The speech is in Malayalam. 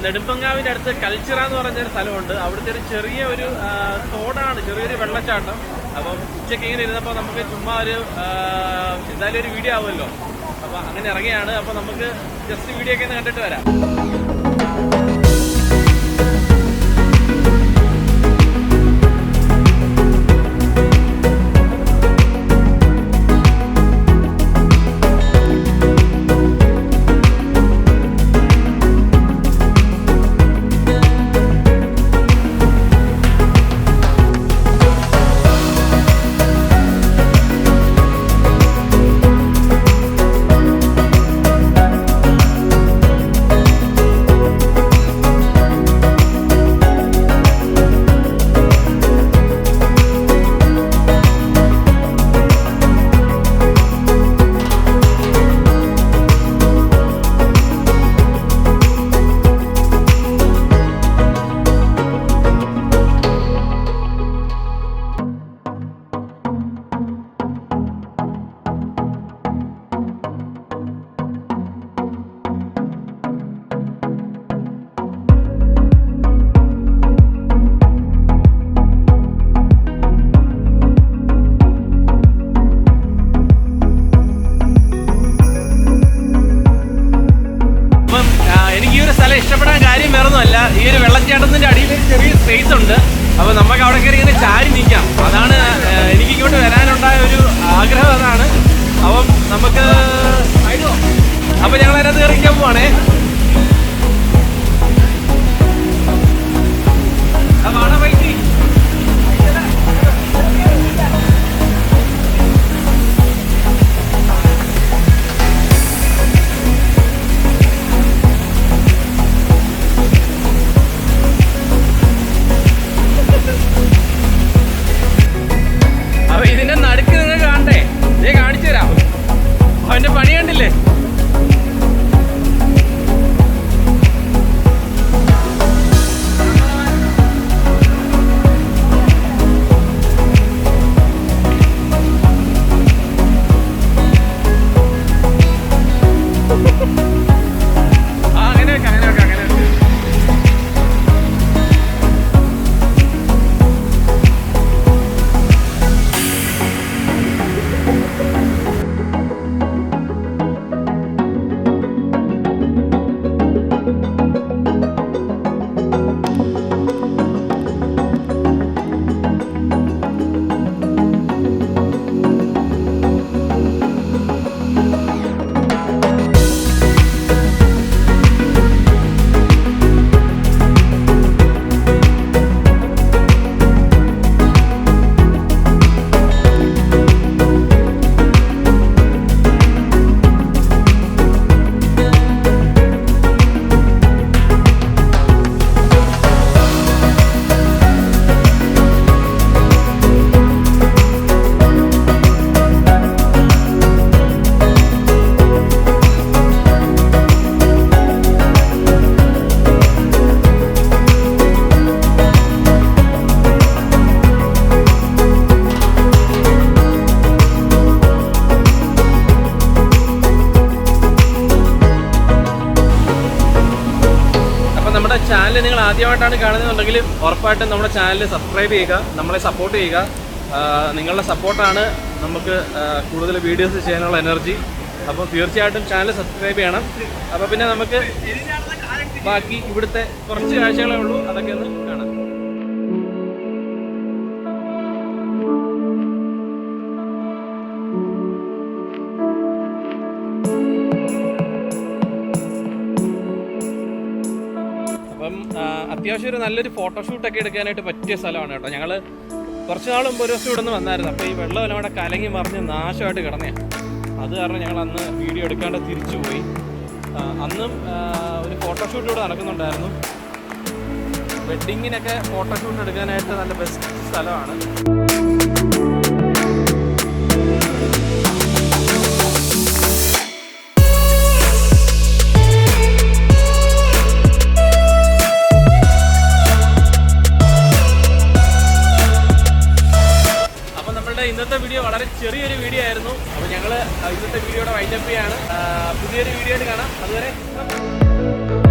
നെടുമ്പങ്ങാവിൻ്റെ അടുത്ത് കൽച്ചിറ എന്ന് പറഞ്ഞൊരു സ്ഥലമുണ്ട്. അവിടുത്തെ ഒരു ചെറിയ ഒരു തോടാണ്, ചെറിയൊരു വെള്ളച്ചാട്ടം. അപ്പം ഉച്ചയ്ക്ക് ഇങ്ങനെ ഇരുന്നപ്പോൾ നമുക്ക് ചുമ്മാ എന്തായാലും ഒരു വീഡിയോ ആവുമല്ലോ. അപ്പോൾ അങ്ങനെ ഇറങ്ങിയാണ്. അപ്പോൾ നമുക്ക് ജസ്റ്റ് വീഡിയോ ഒക്കെ ഒന്ന് കണ്ടിട്ട് വരാം. ഇഷ്ടപ്പെടാൻ കാര്യം വേറൊന്നുമല്ല, ഈ ഒരു വെള്ളച്ചാട്ടത്തിന്റെ അടിയിൽ ചെറിയ സ്പേസ് ഉണ്ട്. അപ്പോൾ നമുക്ക് അവിടെ കയറി ഇങ്ങനെ ചാരി നിൽക്കാം. അതാണ് എനിക്ക് ഇങ്ങോട്ട് വരാനുണ്ടായ ഒരു ആഗ്രഹം. അതാണ്. അപ്പം നമുക്ക് ഞങ്ങൾ അതിനകത്ത് കയറിക്കാൻ പോവാണേ. അവന്റെ പണി കണ്ടില്ലേ? ചാനൽ നിങ്ങൾ ആദ്യമായിട്ടാണ് കാണുന്നതെന്നുണ്ടെങ്കിൽ ഉറപ്പായിട്ടും നമ്മുടെ ചാനൽ സബ്സ്ക്രൈബ് ചെയ്യുക, നമ്മളെ സപ്പോർട്ട് ചെയ്യുക. നിങ്ങളുടെ സപ്പോർട്ടാണ് നമുക്ക് കൂടുതൽ വീഡിയോസ് ചെയ്യാനുള്ള എനർജി. അപ്പോൾ തീർച്ചയായിട്ടും ചാനൽ സബ്സ്ക്രൈബ് ചെയ്യണം. അപ്പോൾ പിന്നെ നമുക്ക് ബാക്കി ഇവിടുത്തെ കുറച്ച് കാഴ്ചകളേ ഉള്ളൂ, അതൊക്കെ ഒന്ന് കാണാം. അത്യാവശ്യം ഒരു നല്ലൊരു ഫോട്ടോഷൂട്ടൊക്കെ എടുക്കാനായിട്ട് പറ്റിയ സ്ഥലമാണ് കേട്ടോ. ഞങ്ങൾ കുറച്ച് നാൾ മുമ്പ് ഒരു ദിവസം ഇവിടെ നിന്ന് വന്നായിരുന്നു. അപ്പോൾ ഈ വെള്ളം അവിടെ കലങ്ങി മറിഞ്ഞ് നാശമായിട്ട് കിടന്നതാണ്. അത് കാരണം ഞങ്ങൾ അന്ന് വീഡിയോ എടുക്കാണ്ട് തിരിച്ചു പോയി. അന്നും ഒരു ഫോട്ടോഷൂട്ട് ഇവിടെ നടക്കുന്നുണ്ടായിരുന്നു. വെഡ്ഡിങ്ങിനൊക്കെ ഫോട്ടോഷൂട്ട് എടുക്കാനായിട്ട് നല്ല ബെസ്റ്റ് സ്ഥലമാണ്. ഇന്നത്തെ വീഡിയോ വളരെ ചെറിയൊരു വീഡിയോ ആയിരുന്നു. അപ്പോൾ ഞങ്ങൾ ഇന്നത്തെ വീഡിയോയുടെ വൈൻഡപ്പ് ചെയ്യാണ്. പുതിയൊരു വീഡിയോ ആയിട്ട് കാണാം. അതുവരെ